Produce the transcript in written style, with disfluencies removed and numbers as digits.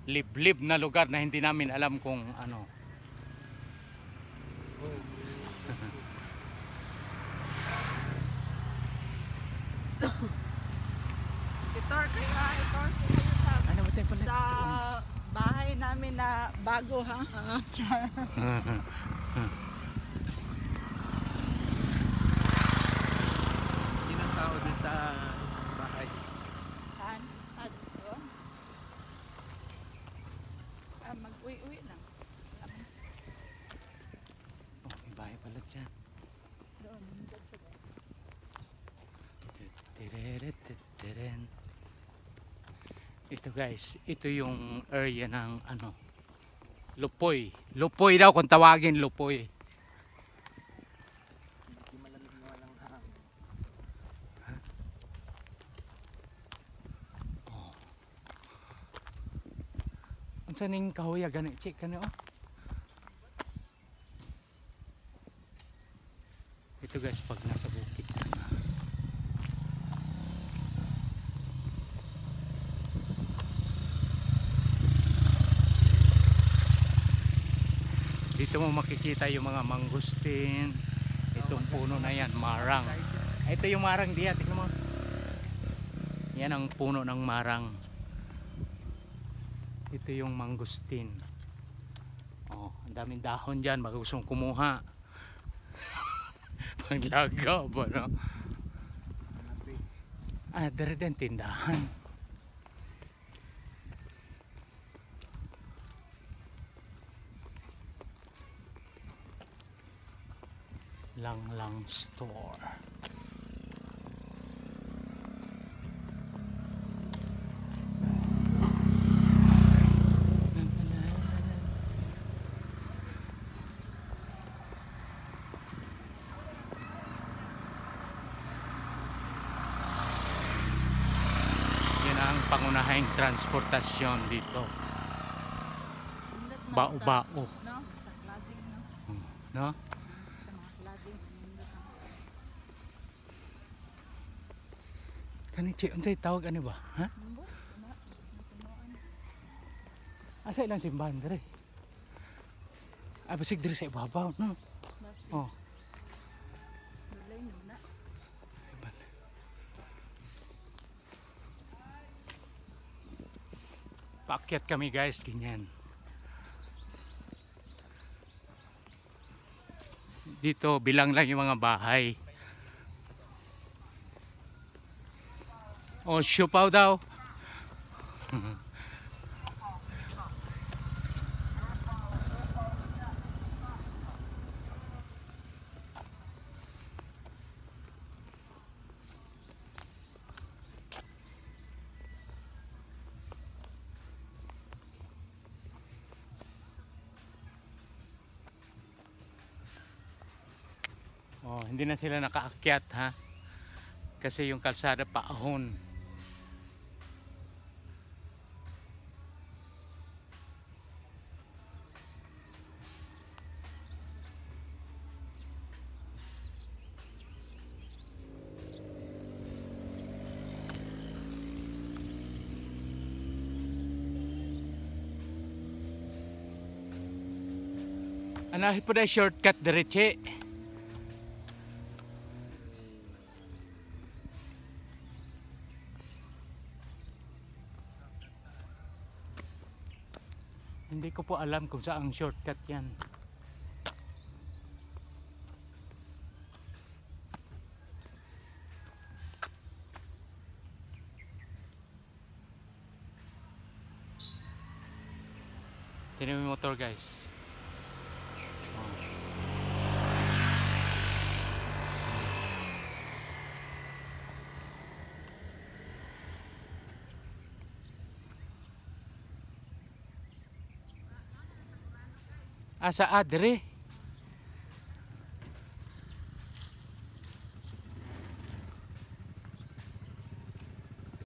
liblib na lugar na hindi namin alam kung ano. Ito sa bahay namin na bago ha. Sinang tao din sa isang bahay? Saan? Doon? Mag-uwi-uwi lang. Oh, may bahay pala dyan. Doon. Ito guys, ito yung area ng ano, Lupoy. Lupoy daw kung tawagin, Lupoy. Hindi malamig na walang hangin. Oh. Ang saning kahoy gani, check kani oh. Ito guys, pag nasa bukid ka na. Dito mo makikita yung mga mangustin. Itong puno na yan, marang. Ito yung marang diyan, tingnan mo. Yan ang puno ng marang. Ito yung mangustin. Oh, ang daming dahon diyan, baka gustong kumuha. Panglaga ba no? Ah, dari din tindahan. Lang store. Yan ang pangunahing transportasyon dito. Bao-bao. No? Sa clothing, no? No? Sa mga clothing. Kani che, unsay tawag ani ba? Ha? Asa ilang simbahan dire? Ah, basig dire sa ibabaw, no? Oh. Paakyat kami guys, ganyan. Dito bilang lang yung mga bahay. Oh, siupaw daw. Oh, hindi na sila nakaakyat ha. Kasi yung kalsada paahon. Anahi po na shortcut diretso. Hindi ko po alam kung saan shortcut yan. Tinan mo yung motor guys. Oh. Asa adre?